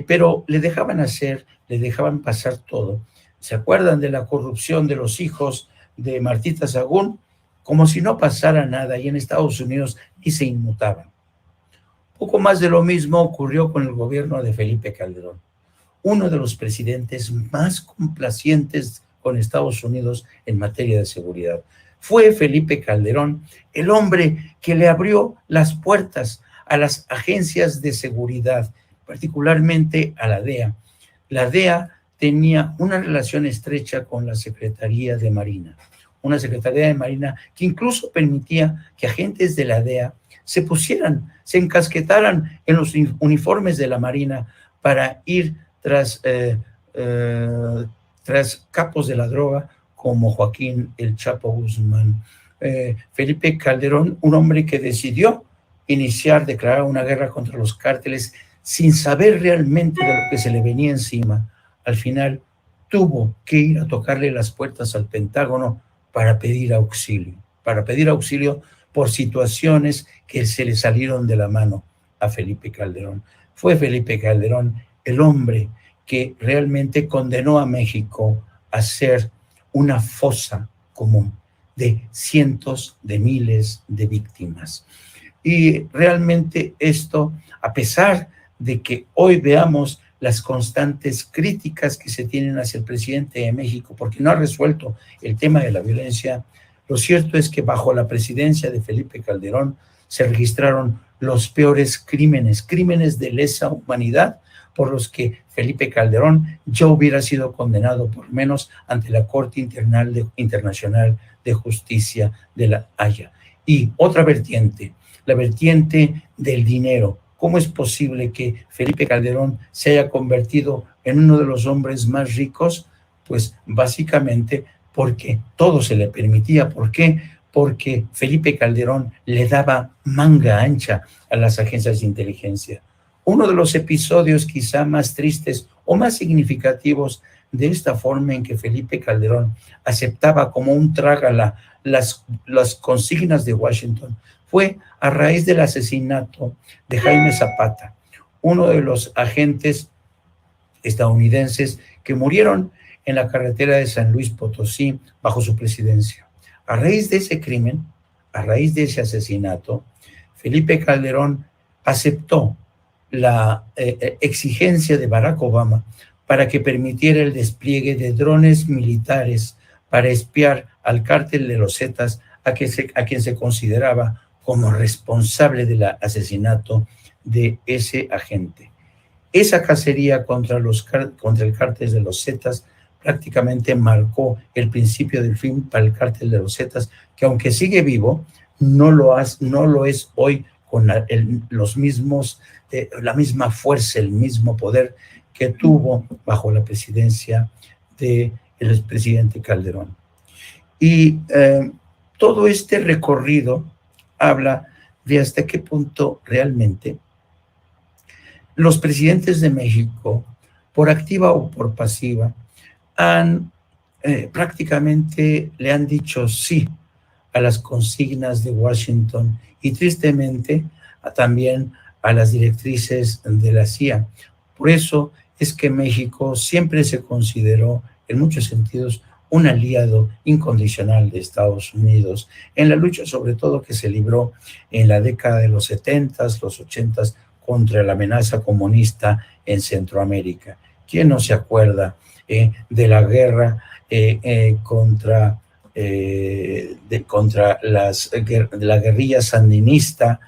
pero le dejaban hacer, le dejaban pasar todo. ¿Se acuerdan de la corrupción de los hijos de Martita Sagún? Como si no pasara nada, y en Estados Unidos ni se inmutaban. Poco más de lo mismo ocurrió con el gobierno de Felipe Calderón, uno de los presidentes más complacientes con Estados Unidos en materia de seguridad. Fue Felipe Calderón el hombre que le abrió las puertas a las agencias de seguridad, particularmente a la DEA. La DEA tenía una relación estrecha con la Secretaría de Marina, una Secretaría de Marina que incluso permitía que agentes de la DEA se encasquetaran en los uniformes de la Marina para ir tras capos de la droga como Joaquín El Chapo Guzmán. Felipe Calderón, un hombre que decidió declarar una guerra contra los cárteles sin saber realmente de lo que se le venía encima. Al final tuvo que ir a tocarle las puertas al Pentágono para pedir auxilio por situaciones que se le salieron de la mano a Felipe Calderón. Fue Felipe Calderón el hombre que realmente condenó a México a ser una fosa común de cientos de miles de víctimas. Y realmente esto, a pesar de que hoy veamos las constantes críticas que se tienen hacia el presidente de México porque no ha resuelto el tema de la violencia, lo cierto es que bajo la presidencia de Felipe Calderón se registraron los peores crímenes de lesa humanidad por los que Felipe Calderón ya hubiera sido condenado por menos ante la Corte Internacional de Justicia de La Haya. Y otra vertiente, la vertiente del dinero. ¿Cómo es posible que Felipe Calderón se haya convertido en uno de los hombres más ricos? Pues básicamente porque todo se le permitía. ¿Por qué? Porque Felipe Calderón le daba manga ancha a las agencias de inteligencia. Uno de los episodios quizá más tristes o más significativos de esta forma en que Felipe Calderón aceptaba como un trágala las consignas de Washington fue a raíz del asesinato de Jaime Zapata, uno de los agentes estadounidenses que murieron en la carretera de San Luis Potosí bajo su presidencia. A raíz de ese crimen, a raíz de ese asesinato, Felipe Calderón aceptó la exigencia de Barack Obama para que permitiera el despliegue de drones militares para espiar al cártel de los Zetas, a quien se consideraba como responsable del asesinato de ese agente. Esa cacería contra el cártel de los Zetas prácticamente marcó el principio del fin para el cártel de los Zetas, que aunque sigue vivo, no lo es hoy con la misma fuerza, el mismo poder que tuvo bajo la presidencia del expresidente Calderón. Y todo este recorrido habla de hasta qué punto realmente los presidentes de México, por activa o por pasiva, prácticamente le han dicho sí a las consignas de Washington y tristemente también a las directrices de la CIA. Por eso es que México siempre se consideró en muchos sentidos un aliado incondicional de Estados Unidos en la lucha sobre todo que se libró en la década de los 70s, los 80s contra la amenaza comunista en Centroamérica. ¿Quién no se acuerda de la guerra contra la guerrilla sandinista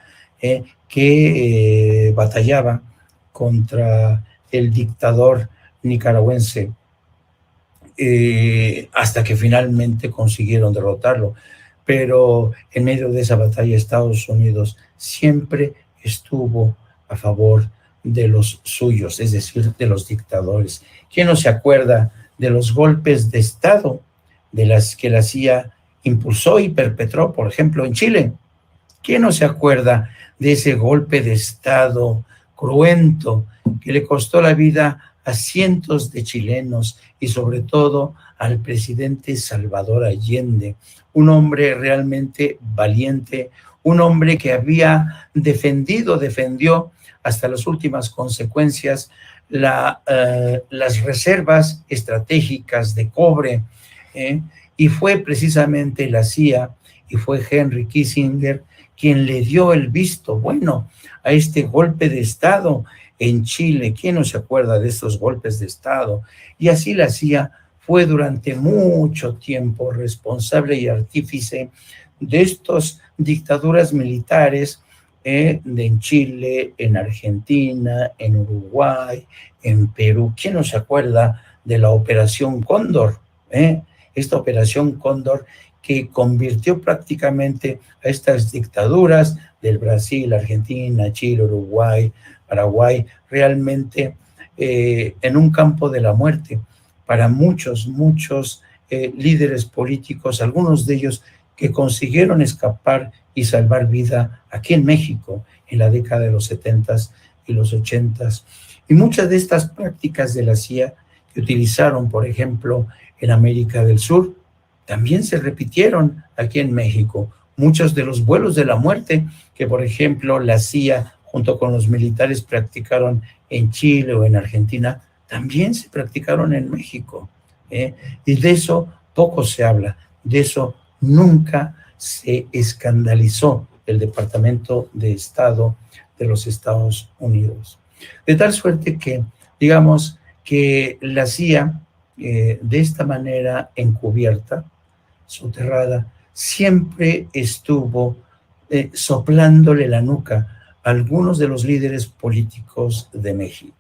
que batallaba contra el dictador nicaragüense hasta que finalmente consiguieron derrotarlo? Pero en medio de esa batalla Estados Unidos siempre estuvo a favor de los suyos, es decir, de los dictadores. ¿Quién no se acuerda de los golpes de Estado de las que la CIA impulsó y perpetró, por ejemplo, en Chile? ¿Quién no se acuerda de ese golpe de Estado cruento que le costó la vida a cientos de chilenos y sobre todo al presidente Salvador Allende, un hombre realmente valiente, un hombre que defendió hasta las últimas consecuencias las reservas estratégicas de cobre, y fue precisamente la CIA y fue Henry Kissinger quien le dio el visto bueno a este golpe de Estado en Chile. ¿Quién no se acuerda de estos golpes de Estado? Y así la CIA fue durante mucho tiempo responsable y artífice de estas dictaduras militares, en Chile, en Argentina, en Uruguay, en Perú. ¿Quién no se acuerda de la Operación Cóndor? Esta Operación Cóndor que convirtió prácticamente a estas dictaduras del Brasil, Argentina, Chile, Uruguay, Paraguay, realmente en un campo de la muerte para muchos líderes políticos, algunos de ellos que consiguieron escapar y salvar vida aquí en México en la década de los 70s y los 80s. Y muchas de estas prácticas de la CIA que utilizaron, por ejemplo, en América del Sur, también se repitieron aquí en México. Muchos de los vuelos de la muerte que, por ejemplo, la CIA junto con los militares practicaron en Chile o en Argentina, también se practicaron en México. Y de eso poco se habla, de eso nunca se escandalizó el Departamento de Estado de los Estados Unidos. De tal suerte que, digamos, que la CIA, de esta manera encubierta, soterrada, siempre estuvo soplándole la nuca a algunos de los líderes políticos de México.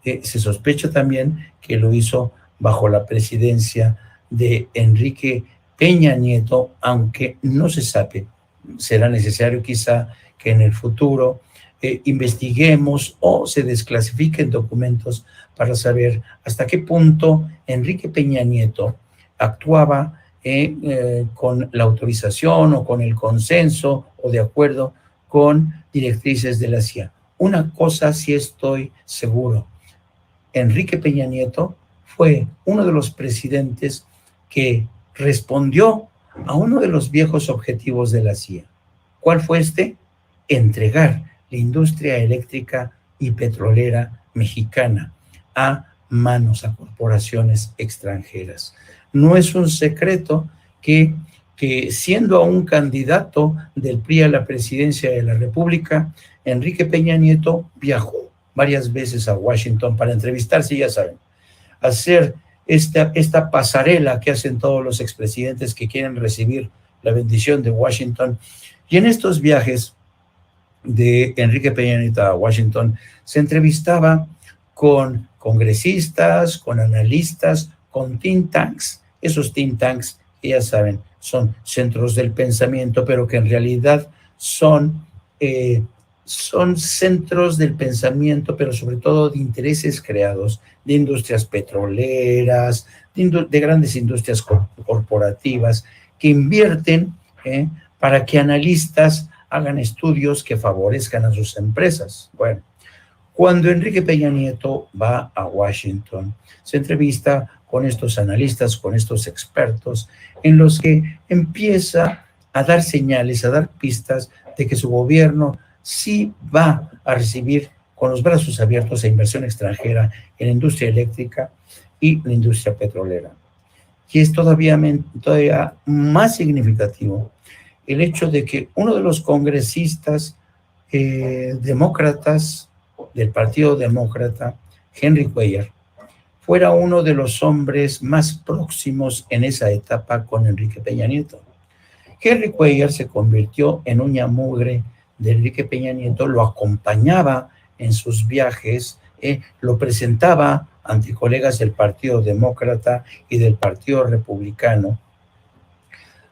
Se sospecha también que lo hizo bajo la presidencia de Enrique Peña Nieto, aunque no se sabe. Será necesario quizá que en el futuro investiguemos o se desclasifiquen documentos para saber hasta qué punto Enrique Peña Nieto actuaba con la autorización o con el consenso o de acuerdo con directrices de la CIA. Una cosa sí estoy seguro: Enrique Peña Nieto fue uno de los presidentes que respondió a uno de los viejos objetivos de la CIA. ¿Cuál fue este? Entregar la industria eléctrica y petrolera mexicana a manos, a corporaciones extranjeras. No es un secreto que siendo aún candidato del PRI a la presidencia de la República, Enrique Peña Nieto viajó varias veces a Washington para entrevistarse, ya saben, hacer esta pasarela que hacen todos los expresidentes que quieren recibir la bendición de Washington. Y en estos viajes de Enrique Peña Nieto a Washington se entrevistaba con congresistas, con analistas, con think tanks. Esos think tanks, que ya saben, son centros del pensamiento, pero que en realidad son centros del pensamiento, pero sobre todo de intereses creados, de industrias petroleras, de grandes industrias corporativas, que invierten para que analistas hagan estudios que favorezcan a sus empresas. Bueno, cuando Enrique Peña Nieto va a Washington, se entrevista con estos analistas, con estos expertos, en los que empieza a dar señales, a dar pistas de que su gobierno sí va a recibir con los brazos abiertos a inversión extranjera en la industria eléctrica y la industria petrolera. Y es todavía más significativo el hecho de que uno de los congresistas demócratas del Partido Demócrata, Henry Cuellar, fuera uno de los hombres más próximos en esa etapa con Enrique Peña Nieto. Henry Cuellar se convirtió en uña mugre de Enrique Peña Nieto, lo acompañaba en sus viajes, lo presentaba ante colegas del Partido Demócrata y del Partido Republicano,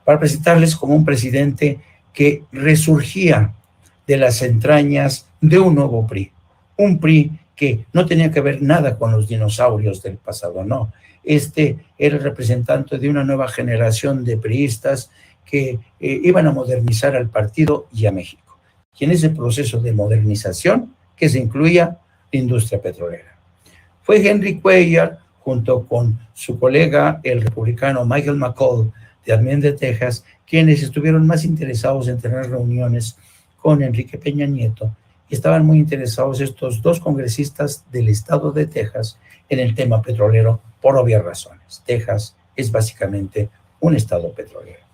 para presentarles como un presidente que resurgía de las entrañas de un nuevo PRI, un PRI que no tenía que ver nada con los dinosaurios del pasado, no. Este era el representante de una nueva generación de priistas que iban a modernizar al partido y a México. Y en ese proceso de modernización que se incluía la industria petrolera. Fue Henry Cuellar, junto con su colega, el republicano Michael McCall, también de Texas, quienes estuvieron más interesados en tener reuniones con Enrique Peña Nieto y estaban muy interesados estos dos congresistas del estado de Texas en el tema petrolero por obvias razones. Texas es básicamente un estado petrolero.